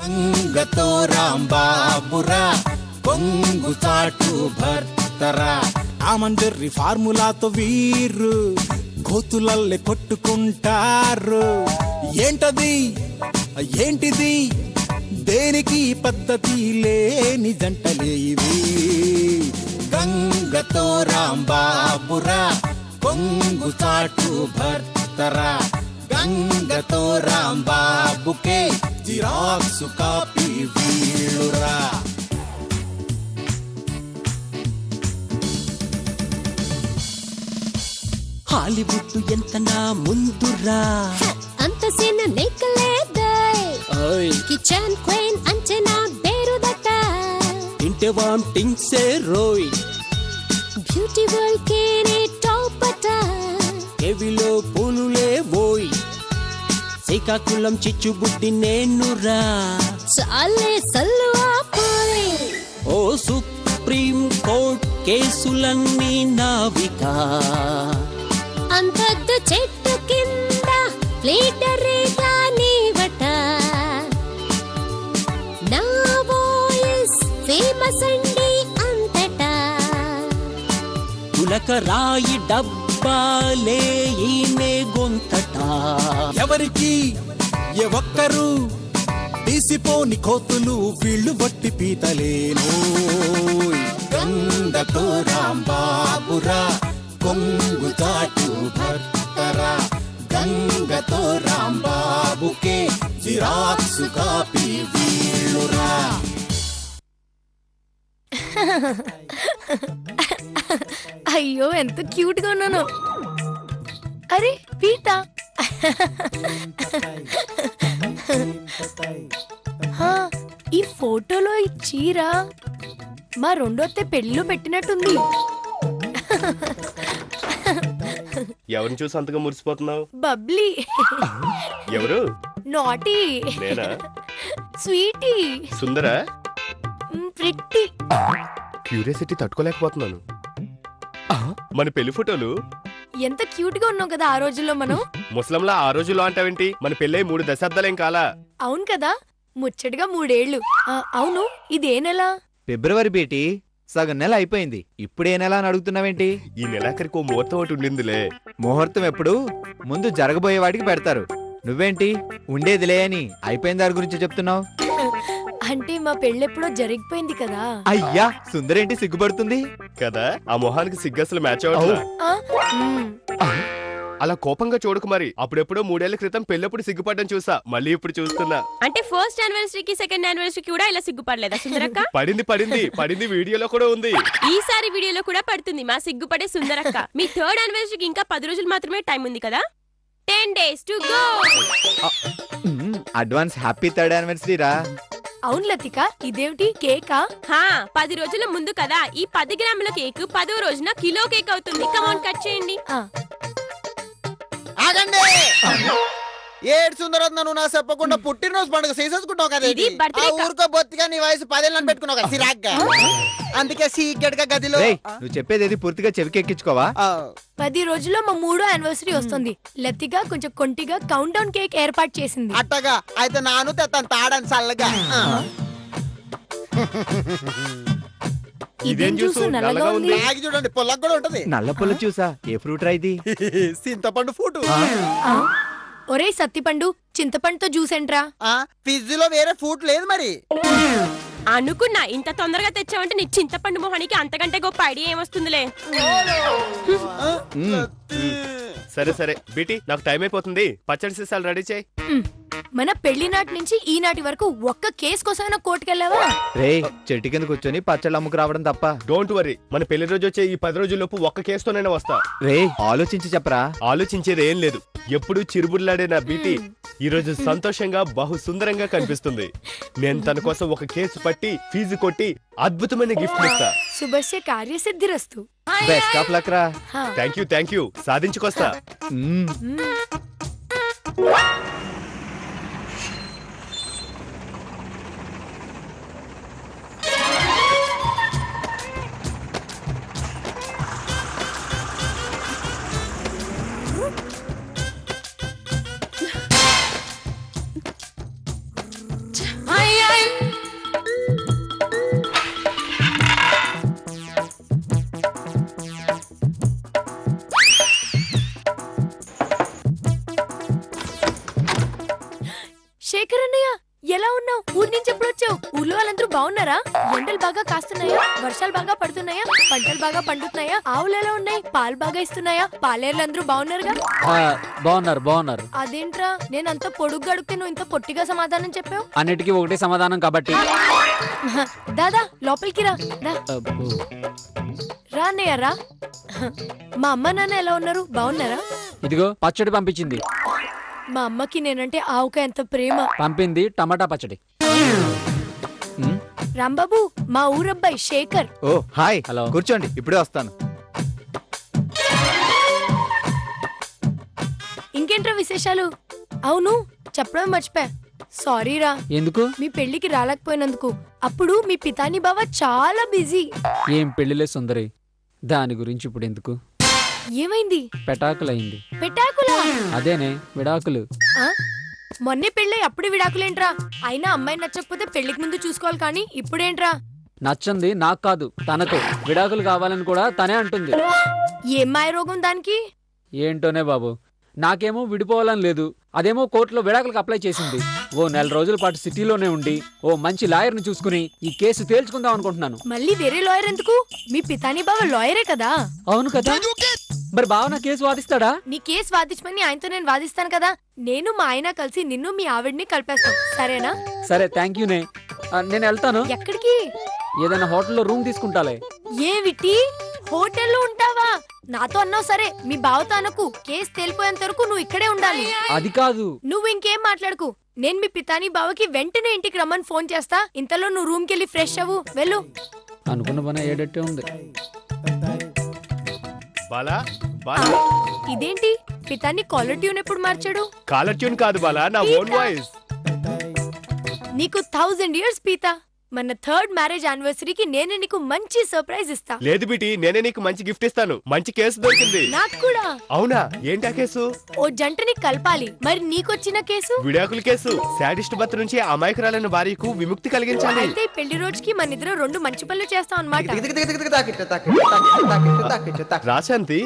గంగతో రాంబాబురా కొంగు చాటు భర్తరా ఆమంజర్రి ఫార్ములాతో వీరు కోతులల్లే కొట్టుకుంటారు. ఏంటిది దేనికి పద్ధతి లేని జంటలే ఇవి. గంగతో రాంబాబురా కొంగు చాటు భర్తరా గంగతో రాంబాబుకే జిరాక్సు కాపీ వీళ్ళురా. హాలీవుడ్ ఎంత నా ముందురా అంత సీన్ నీకలేదే. కిచెన్ క్వీన్ అంటే నా పేరుదట. తింటే వాంటింగ్సే రోయ్ బ్యూటీ వరల్డ్ కి నీ టాప్ అట. కేవిలో పూలులే ఓయ్ శ్రీకాకుళం చిచ్చుబుడ్డి నేనురా. చాలే సల్లు ఆపోయ్. ఓ సుప్రీం కోర్ట్ కేసులన్నీ నావికా. అంతద్ద చెట్టు కింద లీడరేగా నీవట. నా వాయిస్ ఫేమస్ అండి అంతటా. పులక రాయి డబ్బాలే ఈమె గొంతట. ఎవరికి ఏ ఒక్కరు తీసిపోని కోతులు వీళ్ళు బట్టి పీతలేను. గంగతో రాంబాబురా కొంగు చాటు భర్తరా గంగతో రాంబాబుకే జిరాక్సు కాపీ వీళ్ళురా. అయ్యో ఎంత క్యూట్ గా ఉన్నాను. అరే పీత, ఈ ఫోటోలో ఈ చీర మా రెండోతే పెళ్లిలో పెట్టినట్టుంది. ఎవరిని చూసి అంతగా మురిసిపోతున్నావు? బబ్లీ. ఎవరు? నాటీ. నేనా? స్వీటీ. సుందరా? ప్రిట్టి. క్యూరియాసిటీ తట్టుకోలేకపోతున్నాను. మన పెళ్లి ఫోటోలు ఎంత క్యూట్ గా ఉన్నావు కదా ఆ రోజుల్లో మనం. ముస్లింలా ఆ రోజుల్లో అంటావేంటి? మన పెళ్ళై 3 దశాబ్దాలేం కాలా? అవును కదా, ముచ్చటగా 3 ఏళ్ళు. అవును, ఇదే నెల? ఫిబ్రవరి బేటి, సగం నెల అయిపోయింది. ఇప్పుడే నెల అని అడుగుతున్నావేంటి? ఈ నెలాఖరికి ఓ ముహూర్తం ఒకటి ఉండిందిలే. ముహూర్తం ఎప్పుడు? ముందు జరగబోయే వాటికి పెడతారు. నువ్వేంటి ఉండేదిలే అని అయిపోయిన దాని గురించి చెప్తున్నావు? అంటే మా పెళ్ళెప్పుడో జరిగిపోయింది కదా. అయ్యా సుందరేంటి సిగ్గుపడుతుంది కదా, ఆ మొహానికి సిగ్గసలు మ్యాచ్ అవ్వట్లా. అలా కోపంగా చూడకు మరి. అప్పుడెప్పుడో 3 ఏళ్ల క్రితం పెళ్ళప్పుడు సిగ్గుపడ్డం చూసా, మళ్ళీ ఇప్పుడు చూస్తున్నా. అంటే ఫస్ట్ యానివర్సరీకి సెకండ్ యానివర్సరీకి కూడా ఇలా సిగ్గుపడలేదా సుందరక్క? పడింది వీడియోలో కూడా ఉంది. ఈసారి వీడియోలో కూడా పడుతుంది మా సిగ్గుపడే సుందరక్క. మీ థర్డ్ యానివర్సరీకి ఇంకా 10 రోజులు మాత్రమే టైం ఉంది కదా. 10 days to go. Advance happy third anniversary రా. అవును లతిక, ఇదేమిటి కేకా? 10 రోజుల ముందు కదా. ఈ 10 గ్రాముల కేక్ 10వ రోజున కిలో కేక్ అవుతుంది. కమాన్ కట్ చేయండి. ఆగండి. ఏడు సుందరత్న నువ్వు నా చెప్పకుండా పుట్టినరోజు పండుగ చేసేసుకుంటావు కదా. ఊరుకో బొత్తిగా నీ వయసు 10 ఏళ్ళని పెట్టుకున్నావు కదా సిరాగ్గా. అందుకే సీక్రెట్ గా గదిలో నువ్వు చెప్పేది పూర్తిగా చెవికెక్కించుకోవా? 10 రోజుల్లో మా 3వ యానివర్సరీ వస్తుంది. లతిక కొంచెం కొంటిగా కౌంట్ డౌన్ కేక్ ఏర్పాటు చేసింది. అట్టగా అయితే నాను తెత్తాను తాడని చల్లగా. ఇదేం జ్యూస్ నల్లగా ఉంది? ఆగి చూడండి, పొల్లకు కూడా ఉంటది. నల్ల పుల్ల చూసా. ఏ ఫ్రూట్ రా ఇది? చింతపండు ఫ్రూట్. ఒరే సత్తిపండు, చింతపండుతో జ్యూస్ ఏంట్రా? ఫ్రిడ్జ్ లో వేరే ఫ్రూట్ లేదు మరి. అనుకున్నా ఇంత తొందరగా తెచ్చావంటే నీ చింతపండు మొహానికి అంతకంటే గొప్ప ఐడియా ఏమొస్తుందిలే. సరే బీటీ, నాకు టైం అయిపోతుంది. పచ్చడి సీసాలు రెడీ చేయి. మన పెళ్లి నాటి నుంచి ఈనాటి వరకు ఒక్క కేసు కోసమైనా కోర్టుకెళ్ళావా? రే చెట్టు కింద కూర్చొని పచ్చళ్ళు అమ్ముకు రావడం తప్ప. డోంట్ వరీ, మన పెళ్లి రోజు వచ్చే ఈ 10 రోజుల్లోపు ఒక్క కేసుతోనైనా వస్తా. రే ఆలోచించి చెప్పరా. ఆలోచించేది ఏం లేదు. ఎప్పుడు చిరుబుర్లాడే నా బీటీ ఈ రోజు సంతోషంగా బహు సుందరంగా కనిపిస్తుంది. నేను తన కోసం ఒక కేసు పట్టి ఫీజు కొట్టి అద్భుతమైన గిఫ్ట్ ఇస్తా. శుభస్య కార్యసిద్ధిరస్తు. బెస్ట్ ఆఫ్ లక్ రా. థ్యాంక్ యూ సాధించుకొస్తా. అయ్యా ఎలా ఉన్నావు? ఊరి నుంచి ఎప్పుడు వచ్చావు? ఊర్లో వాళ్ళందరూ బాగున్నారా? ఎండలు బాగా కాస్తున్నాయా? వర్షాలు బాగా పడుతున్నాయా? పంటలు బాగా పండుతున్నాయా? ఆవులు ఎలా ఉన్నాయి? పాలు బాగా ఇస్తున్నాయా? పాలేర్లందరూ బాగున్నారుగా? బాగున్నారు. అదేంట్రా నేను అంత పొడుగ్గా అడిగితే నువ్వు ఇంత పొట్టిగా సమాధానం చెప్పావు? అన్నిటికీ ఒకటే సమాధానం కాబట్టి. దాదా లోపలికి రా. రా అన్నయ్య రా. మా అమ్మ నాన్న ఎలా ఉన్నారు? బాగున్నారా? ఇదిగో పచ్చడి పంపించింది. మా అమ్మకి నేనంటే ఆవుక ఎంత ప్రేమ. పంపింది టమాటా పచ్చడి. రాంబాబు మా ఊరబ్బాయి శేఖర్. ఓ హాయ్. హలో. కూర్చోండి, ఇప్పుడే వస్తాను. ఇంకేంట్రా విశేషాలు? అవును చెప్పడం మర్చిపోయా, సారీ రా. ఎందుకు? మీ పెళ్లికి రాలేకపోయినందుకు. అప్పుడు మీ పితాని బావ చాలా బిజీ. ఏం పెళ్లిలే సుందరి, దాని గురించి ఇప్పుడు ఎందుకు? ఏమైంది? పెటాకులైంది. పెటాకులా? అదేనే విడాకులు. ఆ? మొన్నే పెళ్ళై అప్పుడు విడాకులేంట్రా? అయినా అమ్మాయి నచ్చకపోతే పెళ్లికి ముందు చూసుకోవాలి కానీ ఇప్పుడేంట్రా? నచ్చంది నాకు కాదు తనకు. విడాకులు కావాలని కూడా తనే అంటుంది. ఏం మాయ రోగం దానికి? ఏంటోనే బాబు, నాకేమో విడిపోవాలని లేదు, అదేమో కోర్టులో విడాకులకు అప్లై చేసింది. ఓ 4 రోజుల పాటు సిటీలోనే ఉండి ఓ మంచి లాయర్ని చూసుకుని ఈ కేసు తేల్చుకుందాం అనుకుంటున్నాను. మళ్ళీ వేరే లాయర్ ఎందుకు? మీ పితాని బావ లాయరే కదా. అవును కదా, మరి బావ నా కేసు వాదిస్తాడా? నీ కేసు వాదించమని ఆయనతో నేను వాదిస్తాను కదా. నేను మా ఆయన కలిసి నిన్ను మీ ఆవిడ్ని కలిపేస్తాం, సరేనా? సరే థ్యాంక్ యూనే. నేను వెళ్తాను. ఎక్కడికి? ఏదైనా హోటల్లో రూమ్ తీసుకుంటాలే. ఏమిటి హోటల్లో ఉంటావా? నాతో అన్నావు సరే, మీ బావతో అనకు. కేసు తేలిపోయేంత వరకు నువ్వు ఇక్కడే ఉండాలి. అది కాదు. నువ్వు ఇంకేం మాట్లాడుకు. నేను మీ పితాని బావకి వెంటనే ఇంటికి రమ్మని ఫోన్ చేస్తా. ఇంతలో నువ్వు రూమ్ కెళ్ళి ఫ్రెష్ అవ్వు, వెళ్ళు. అనుకున్న పని ఏడట్టే ఉంది. బాలా బాలా ఇదేంటి పితాని కాలర్ ట్యూన్ ఎప్పుడు మార్చాడు? కాలర్ ట్యూన్ కాదు బాలా, నా ఓన్ వాయిస్. నీకు 1000 years పీతా. మన 3rd మ్యారేజ్ యానివర్సరీకి నేనే నీకు మంచి సర్ప్రైజ్ ఇస్తా. లేదు బిటి, నేనే నీకు మంచి గిఫ్ట్ ఇస్తాను. మంచి కేసు దొరికింది. నాకు కూడా. అవునా? ఏంటా కేసు? ఓ జంటని కలపాలి. మరి నీకొచ్చిన కేసు? విడాకుల కేసు. శాడిస్ట్ భర్త నుంచి అమాయకురాలైన భార్యకు విముక్తి కలిగించాలి. అయితే పెళ్లి రోజుకి మన ఇద్దరు 2 మంచి పనులు చేస్తాం అన్నమాట. రాశాంతి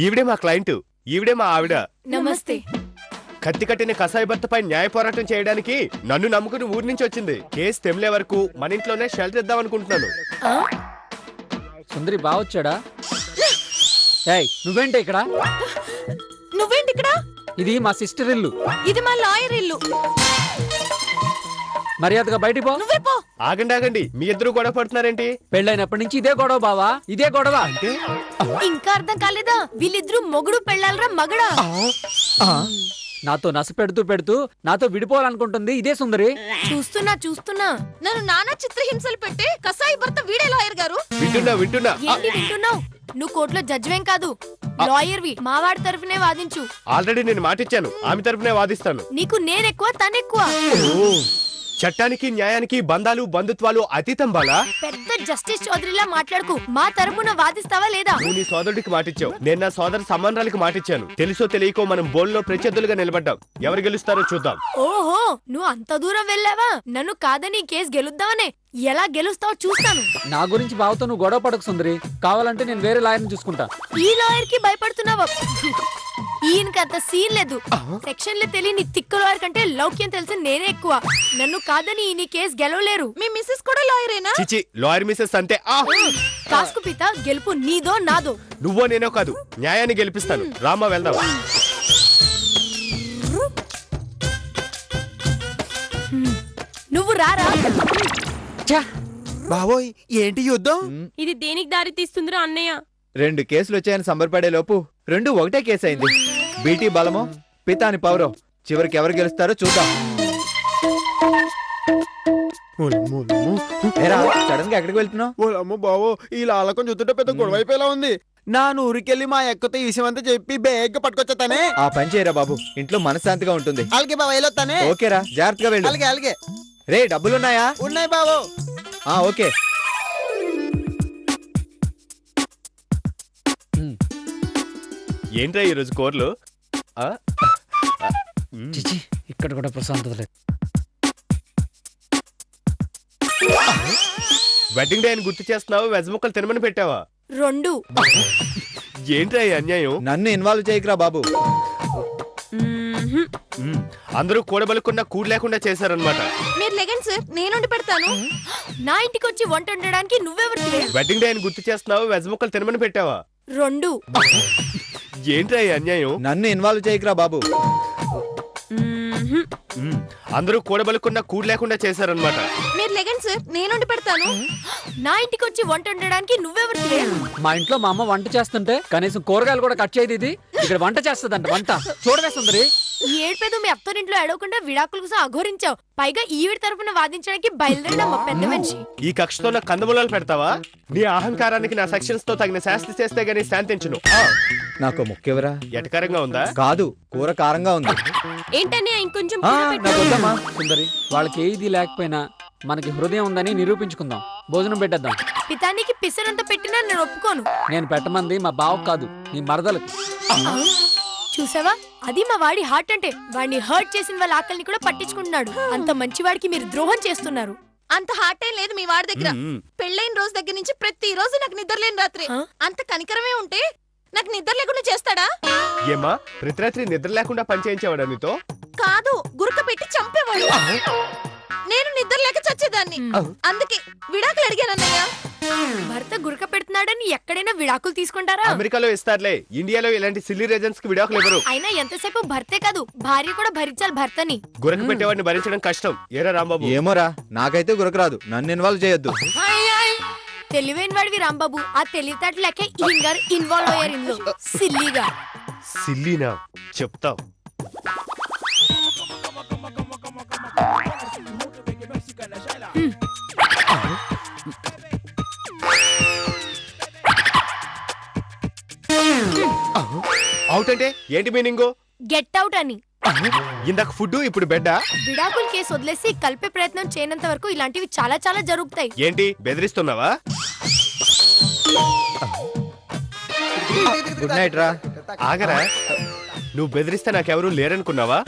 ఈవిడే మా క్లయింట్, ఈవిడే మా ఆవిడ. నమస్తే. కత్తి కట్టిన కసాయి భర్తపై న్యాయ పోరాటం చేయడానికి నన్ను నమ్ముకుని ఊరి నుంచి వచ్చింది. కేసు తెమిలే వరకు మన ఇంట్లోనే షెల్టర్ ఇద్దాం అనుకుంటున్నాను. సుందరి బావొచ్చాడా? ఏయ్ నువ్వేంటి ఇక్కడ? నువ్వేంటి ఇక్కడ? ఇది మా సిస్టర్ ఇల్లు. ఇది మా లాయర్ ఇల్లు. మర్యాదగా బయటికి పో. నువ్వే పో. ఆగండి ఆగండి, మీ ఇద్దరు గొడవ పడుతున్నారేంటి? పెళ్ళైనప్పటి నుంచి ఇదే గొడవ బావా, ఇదే గొడవ. అంటే ఇంకా అర్థం కాలేదా? వీళ్ళిద్దరూ మొగుడు పెళ్ళాలరా మగడా? నాతో నస పెడుతూ నాతో విడిపోవాలనుకుంటుంది ఇదే సుందరి. చూస్తున్నా. నన్ను నానా చిత్రహింసలు పెట్టే కసాయి భర్త వీడే లాయర్ గారు. వింటున్నా. ఏంటి వింటున్నావు? నువ్వు కోర్టులో జడ్జివేం కాదు, లాయర్వి. మావాడి తరఫునే వాదించు. ఆల్రెడీ నేను మాటిచ్చాను, ఆమె తరఫునే వాదిస్తాను. నీకు నేనెక్కువ తనెక్కువ. చట్టానికి న్యాయానికి బంధాలు బంధుత్వాలు అతీతం బాలా. పెద్ద జస్టిస్ చౌదరిలా మాట్లాడుకు. మా తరపున వాదిస్తావా లేదా? నువ్వు నీ సోదరుడికి మాటిచ్చావు, నేను నా సోదరు సంబంధాలకు మాటిచ్చాను. తెలుసో తెలియకో మనం బోల్లో ప్రత్యర్థులుగా నిలబడ్డాం. ఎవరు గెలుస్తారో చూద్దాం. ఓహో, నువ్వు అంత దూరం వెళ్ళావా? నన్ను కాదని కేసు గెలుద్దామనే. ఎలా గెలుస్తావో చూస్తాను. నా గురించి బావతో నువ్వు గొడవ పడకు సుందరి. కావాలంటే నేను వేరే లాయర్ని చూసుకుంటా. ఈ లాయర్ కి భయపడుతున్నావా? ఈయనకి అంత సీన్ లేదు. సెక్షన్లు తెలియని తిక్క లాయర్ కంటే లౌక్యం తెలిసి నేనే ఎక్కువ. నన్ను కాదని ఈ కేసు గెలవలేరు. మీ మిస్సెస్ కూడా లాయరేనా? చిచి, లాయర్ మిసెస్ అంతే. కాస్కు పిత, గెలుపు నీదో నాదో. నువ్వో నేనో కాదు, న్యాయాన్ని గెలిపిస్తాను. రామా వెళ్దాం. నువ్వు రారా. బావోయ్ ఏంటి యుద్ధం? ఇది దేనికి దారి తీస్తుందిరా అన్నయ్య? 2 కేసులు వచ్చాయని సంబరపడే లోపు 2 ఒకటే కేసు అయింది. బీటీ బలమో పితాని పౌరో. చివరికి ఎవరు గెలుస్తారో చూద్దాం. సడన్ గా ఎక్కడికి వెళ్తున్నావు? ఓలమ్మ బావో, ఈ లాలకం చూస్తుంటే పెద్ద గొడవ అయిపోయేలా ఉంది. నా ఊరికెళ్ళి మా ఎక్కతో ఈ విషయం అంతా చెప్పి బేగ్గా పట్టుకొచ్చానే. ఆ పని చేయరా బాబు, ఇంట్లో మనశ్శాంతిగా ఉంటుంది. అలాగే బావ, వెళ్ళొస్తానే. ఓకేరా, జాగ్రత్తగా వెళ్ళు. అలాగే రే డబ్బులున్నాయా? ఉన్నాయి బావో. ఓకే. ఏంట్రా ఈరోజు కోర్లు? చిచి, ఇక్కడ కూడా ప్రశాంతత లేదు. వెడ్డింగ్ డే అని గుర్తు చేస్తున్నావు, వెజ్ ముక్కలు తినమని పెట్టావా? 2. ఏంట్రా ఈ అన్యాయం? నన్ను ఇన్వాల్వ్ చేయకురా బాబు. అందరూ కూడబలుకున్న కూడు లేకుండా చేశారనమాట. మీరు లెగండి సార్, నేను వండి పెడతాను. నా ఇంటికి వచ్చి వంట వండడానికి నువ్వెవరికి? వెడ్డింగ్ డే అని గుర్తు చేస్తున్నావు, వెజ్ ముక్కలు తినమని పెట్టావా? 2. ఏంట్రా ఈ అన్యాయం? నన్ను ఇన్వాల్వ్ చేయకురా బాబు. అందరూ కూడబలుకున్న కూడు లేకుండా చేశారనమాట. మీరు లెగండి సార్, నేను వండి పెడతాను. నా ఇంటికి వచ్చి వంట వండడానికి నువ్వెవరికి? మా ఇంట్లో మా అమ్మ వంట చేస్తుంటే కనీసం కూరగాయలు కూడా కట్ చేయదు. ఇది ఇక్కడ వంట చేస్తుందంట. వంట చూడవే సుందరి. ఈ ఏడుపేదో మీ అత్తోరింట్లో ఏడవకుండా విడాకుల కోసం అఘోరించావు. పైగా ఈవిడ తరపున వాదించడానికి బయలుదేరడం పెద్ద మనిషి. ఈ కక్షతో నా కందమూలాలు పెడతావా? నీ అహంకారానికి నా సెక్షన్స్ తో తగిన శాస్తి చేస్తే గానీ శాంతించును. నాకు ముఖ్యవరా? ఎటకారంగా ఉందా? కాదు, కూర కారంగా ఉంది. ఏంటని ఇంకొంచెం నాకు వద్దమ్మా సుందరి. వాళ్ళకి ఏది లేకపోయినా మనకి హృదయం ఉందని నిరూపించుకుందాం. భోజనం పెట్టేద్దాం. పితానికి పిసరంత పెట్టినా నేను ఒప్పుకోను. నేను పెట్టమంది మా బావకు కాదు, నీ మరదలకు. చూసావా, అది మా వాడి హార్ట్ అంటే. వాడిని హర్ట్ చేసిన వాళ్ళ ఆకలిని కూడా పట్టించుకుంటున్నాడు. అంత మంచివాడికి మీరు ద్రోహం చేస్తున్నారు. అంత హార్ట్ ఏం లేదు మీ వాడి దగ్గర. పెళ్ళైన రోజు దగ్గర నుంచి ప్రతి రోజు నాకు నిద్ర లేని రాత్రి. అంత కనికరమే ఉంటే నాకు నిద్ర లేకుండా చేస్తాడా? ఏమా, ప్రతి రాత్రి నిద్ర లేకుండా పని చేయించేవాడా నీతో? కాదు, గురక పెట్టి చంపేవాడు. నేను నిద్ర లేక చచ్చేదాన్ని. అందుకే విడాకులు అడిగాను అన్నయ్య. భర్త గురక పెడుతున్నాడని ఎక్కడైనా విడాకులు తీసుకుంటారా? అమెరికాలో ఇస్తారులే, ఇండియాలో ఇలాంటి సిల్లీ రీజన్స్ కి విడాకులు ఇవ్వరు. అయినా ఎంతసేపు భర్తే కాదు, భార్య కూడా భరించాలి భర్తని. గురక పెట్టేవాడిని భరించడం కష్టం. ఏరా రాంబాబు? ఏమోరా, నాకైతే గురక రాదు. నన్ను ఇన్వాల్వ్ చేయొద్దు. తెలివైన వాడివి రాంబాబు. ఆ తెలివితేటలకే ఈయన గారు ఇన్వాల్వ్ అయ్యారు ఇందులో. సిల్లీగా. సిల్లీనా? చెప్తావు. అవుట్ అంటే ఏంటి మీనింగ్? గెట్ అవుట్ అని. ఇందాక ఫుడ్, ఇప్పుడు బెడ్డా? విడాకుల కేసు వదిలేసి కలిపే ప్రయత్నం చేయనంత వరకు ఇలాంటివి చాలా చాలా జరుగుతాయి. ఏంటి బెదిరిస్తున్నావా? గుడ్ నైట్ రా. ఆగరా, నువ్వు బెదిరిస్తే నాకెవరూ లేరనుకున్నావా?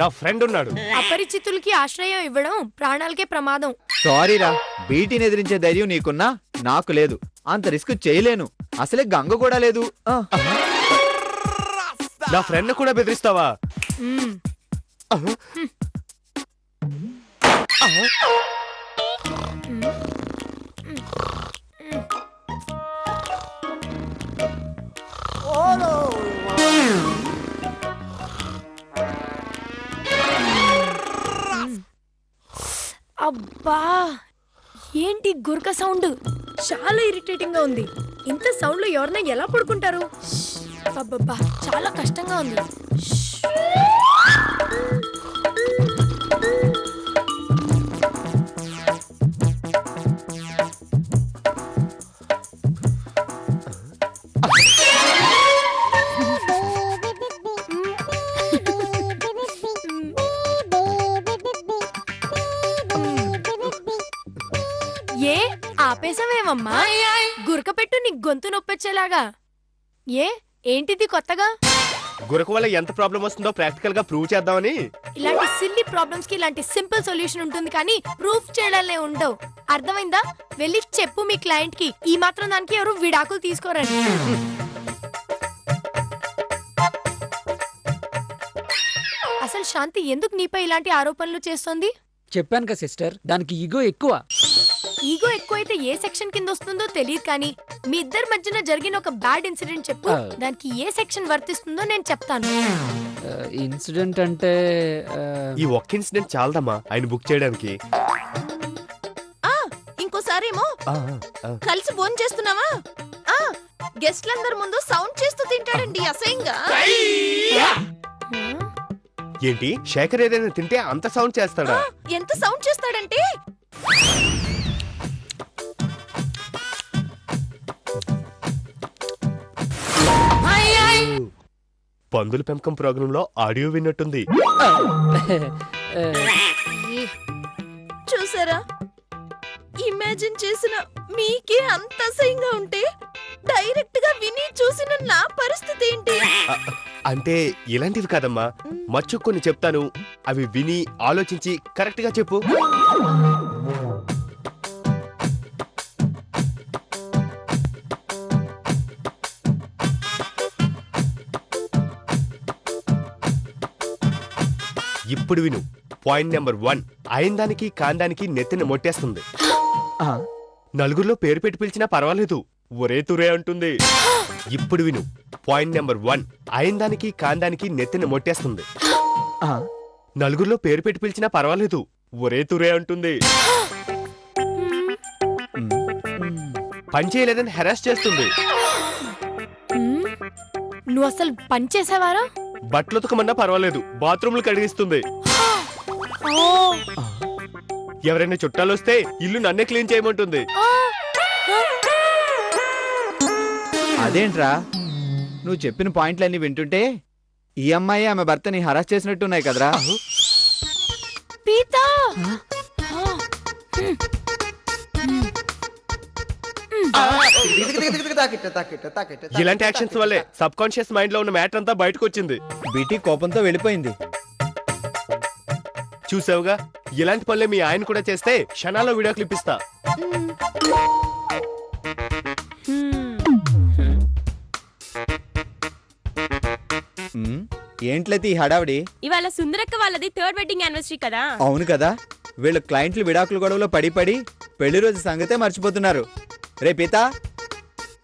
నా ఫ్రెండ్ ఉన్నాడు. అపరిచితులకి ఆశ్రయం ఇవ్వడం ప్రాణాలకే ప్రమాదం. సారీరా, బీటీని ఎదిరించే ధైర్యం నీకున్నా నాకు లేదు. అంత రిస్క్ చేయలేను. అసలే గంగ కూడా లేదు. నా ఫ్రెండ్ కూడా బెదిరిస్తావా? అబ్బా, ఏంటి గురక సౌండ్? చాలా ఇరిటేటింగ్ గా ఉంది. ఇంత సౌండ్ లో ఎవరైనా ఎలా పడుకుంటారు? అబ్బబ్బా, చాలా కష్టంగా ఉంది. ఏ ఆపేసావేమమ్మా? గురక పెట్టు, నీ గొంతు నొప్పొచ్చేలాగా. ఏంటిది కొత్తగా? గురక వల్ల ఎంత ప్రాబ్లం వస్తుందో ప్రాక్టికల్ గా ప్రూవ్ చేద్దామని. ఇలాంటి సిల్లీ ప్రాబ్లమ్స్ కి ఇలాంటి సింపుల్ సొల్యూషన్ ఉంటుంది, కానీ ప్రూఫ్ చేయడాలే ఉండవు. అర్థమైందా? వెళ్ళి చెప్పు మీ క్లయింట్ కి, ఈ మాత్రం దానికి ఎవరు విడాకులు తీసుకోరని. అసలు శాంతి ఎందుకు నీపై ఇలాంటి ఆరోపణలు చేస్తోంది? చెప్పాను కదా సిస్టర్, దానికి ఈగో ఎక్కువ. ఈగో ఎక్కువైతే ఏ సెక్షన్ కింద వస్తుందో తెలియదు, కానీ మీ ఇద్దరి మధ్యన జరిగిన ఒక బ్యాడ్ ఇన్సిడెంట్ చెప్పు. దానికి ఏ సెక్షన్ వర్తిస్తుందో నేను చెప్తాను. ఇన్సిడెంట్ అంటే ఈ ఒక్క ఇన్సిడెంట్ చాలదమ్మా ఆయన బుక్ చేయడానికి. ఇంకోసారేమో కలిసి భోజనం చేస్తున్నావా? గెస్ట్లందరి ముందు సౌండ్ చేస్తూ తింటాడండి అసహ్యంగా. ఏంటి, శేఖర్ ఏదైనా తింటే అంత సౌండ్ చేస్తాడా? ఎంత సౌండ్ చేస్తాడంటే పందుల పెంపకం ప్రోగ్రామ్ లో ఆడియో విన్నట్టుంది. చూసారా, ఇమాజిన్ చేసిన మీకే అంత అసహ్యంగా ఉంటే డైరెక్ట్ గా విని చూసిన నా పరిస్థితి ఏంటి? అంటే ఇలాంటివి కాదమ్మా, మచ్చు కొన్ని చెప్తాను, అవి విని ఆలోచించి కరెక్ట్ గా చెప్పు. ఇప్పుడు విను. పాయింట్ నెంబర్ 1, అయిందానికి కాందానికి నెత్తిన మొట్టేస్తుంది. నలుగురిలో పేరు పెట్టి పిలిచినా పర్వాలేదు, ఒరే తురే అంటుంది. ఇప్పుడు విను. పాయింట్ నెంబర్ 1, అయిందానికి కాందానికి నెత్తిన మొట్టేస్తుంది. నలుగురిలో పేరు పెట్టి పిలిచినా పర్వాలేదు, ఒరే తురే అంటుంది. పని చేయలేదని హెరాస్ చేస్తుంది. నువ్వు అసలు పని చేసావారా? బట్టలు ఉతకమన్నా పర్వాలేదు, బాత్రూమ్లు కడిగిస్తుంది. ఎవరైనా చుట్టాలు వస్తే ఇల్లు నన్నే క్లీన్ చేయమంటుంది. అదేంట్రా, నువ్వు చెప్పిన పాయింట్లన్నీ వింటుంటే ఈ అమ్మాయి ఆమె భర్తని హరాస్ చేసినట్టున్నాయి కదరా. పీతా ఇలాంటి యాక్షన్స్ వల్లే సబ్ కాన్షియస్ మైండ్ లో ఉన్న మ్యాటర్ అంతా బయటకు వచ్చింది. బీటీ కోపంతో వెళ్ళిపోయింది. చూసావుగా, ఇలాంటి పనులే మీ ఆయన కూడా చేస్తే క్షణాల్లో వీడియో క్లిప్ ఇస్తా. ఏంట్లయితే ఈ హడావిడి? ఇవాళ సుందరక్క వాళ్ళది 3rd వెడ్డింగ్ యానివర్సరీ కదా. అవును కదా, వీళ్ళు క్లయింట్లు విడాకుల గొడవలో పడి పడి పెళ్లి రోజు సంగతే మర్చిపోతున్నారు. రే పీతా,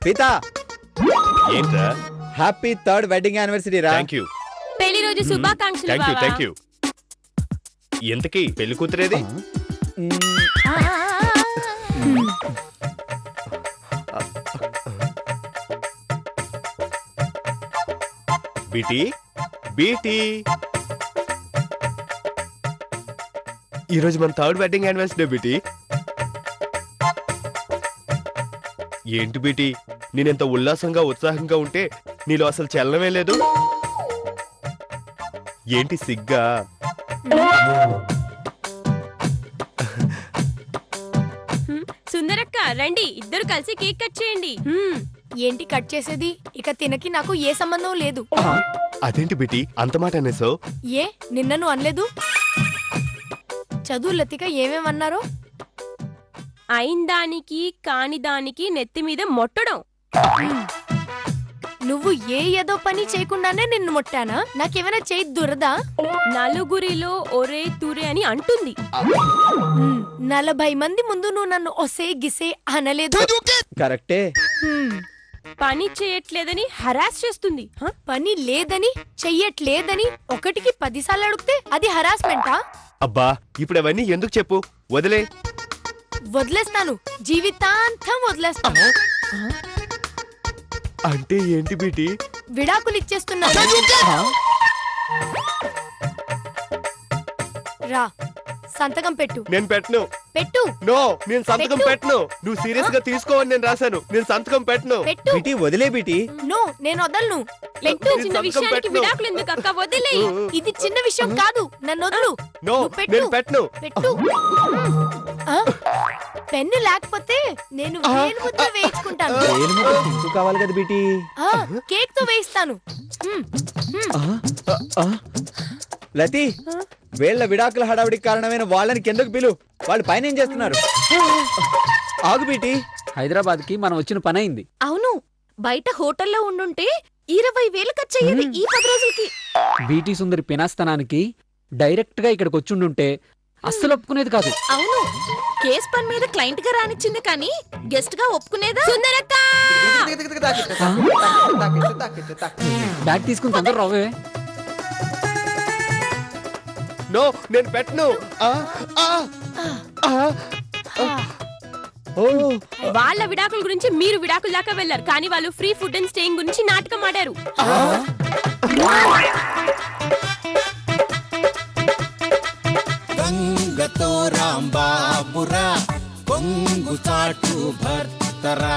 పీతా, ఏంట్రా? హ్యాపీ 3rd వెడ్డింగ్ యానివర్సరీ రా. థాంక్యూ. పెళ్లి రోజు శుభాకాంక్షలు బావా. థాంక్యూ. ఎంతకీ పెళ్లి కూతురేది? బీటీ, బీటీ, ఈరోజు మన 3rd వెడ్డింగ్ యానివర్సరీ బీటీ. ఏంటి బీటీ, నేనెంత ఉల్లాసంగా ఉత్సాహంగా ఉంటే నీలో అసలు చలనమే లేదు. ఏంటి సిగ్గా? సుందరక్క రండి, ఇద్దరు కలిసి కేక్ కట్ చేయండి. ఏంటి కట్ చేసేది? ఇక తినకి నాకు ఏ సంబంధం లేదు. అదేంటి బీటీ అంత మాట అనేసావు? ఏ నిన్న నువ్వు అనలేదు? చదువు లతిక ఏమేమన్నారో? అయిందానికి కాని దానికి నెత్తి మీద మొట్టడం. నువ్వు ఏ ఏదో పని చేయకుండానే నిన్ను ముట్టానా? నాకేమైనా చేయి దురదా? నలుగురిలో ఒరే తురే అని అంటుంది. 40 మంది ముందు నువ్వు నన్ను ఒసే గిసే అనలేదు. కరెక్టే. పని చేయట్లేదని హరాస్ చేస్తుంది. పని లేదని చెయ్యట్లేదని 1కి 10 సార్లు అడిగితే అది హరాస్మెంటా? అబ్బా, ఇప్పుడు అవన్నీ ఎందుకు చెప్పు, వదిలే. వదిలేస్తాను, జీవితాంతం వదిలేస్తాను. అంటే ఏంటి బీటీ? విడాకులు ఇచ్చేస్తున్నాను. రా, సంతకం పెట్టు. నేను పెట్టను. పెట్టు. నో, నేను సంతకం పెట్టను. నువ్వు సీరియస్ గా తీసుకోవని నేను రాశాను. నేను సంతకం పెట్టను. పెట్టు. బీటీ వదిలే బీటీ. నో, నేను వదలను. పెట్టు. చిన్న విషయానికి విడాకులు ఎందుకు అక్క, వదిలే. ఇది చిన్న విషయం కాదు, నన్ను వదులు. నో, నేను పెట్టను. పెట్టు. పెన్ను లేకపోతే నేను వేలు ముద్ద వేయించుకుంటాను. ఇంకో కావాలి కదా బీటీ. కేక్ తో వేయిస్తాను. లతి, వీళ్ళ విడాకుల హడావిడికి కారణమైన వాళ్ళని కిందకు పిలు. వాళ్ళు పైన ఏం చేస్తున్నారు? ఆగు బీటీ. హైదరాబాద్ కి మనం వచ్చిన పని అయింది. అవును, బయట హోటల్లో ఉండుంటే 20,000 ఖర్చు అయ్యేది ఈ 10 రోజులకి. బీటీ సుందరి పినాస్తనానికి డైరెక్ట్ గా ఇక్కడికి వచ్చుండుంటే అస్సలు ఒప్పుకునేది కాదు. అవును, కేస్ పని మీద క్లయింట్ గా రానిచ్చింది కానీ గెస్ట్ గా ఒప్పుకునేదా? సుందరక్క బ్యాగ్ తీసుకుని తొందర రావే. నో, నేను పెట్టను. వాళ్ళ విడాకుల గురించి మీరు విడాకుల దాకా వెళ్లారు, కానీ వాళ్ళు ఫ్రీ ఫుడ్ అండ్ స్టేయింగ్ గురించి నాటకం ఆడారు. గంగతో రాంబాబురా కొంగు చాటు భర్తరా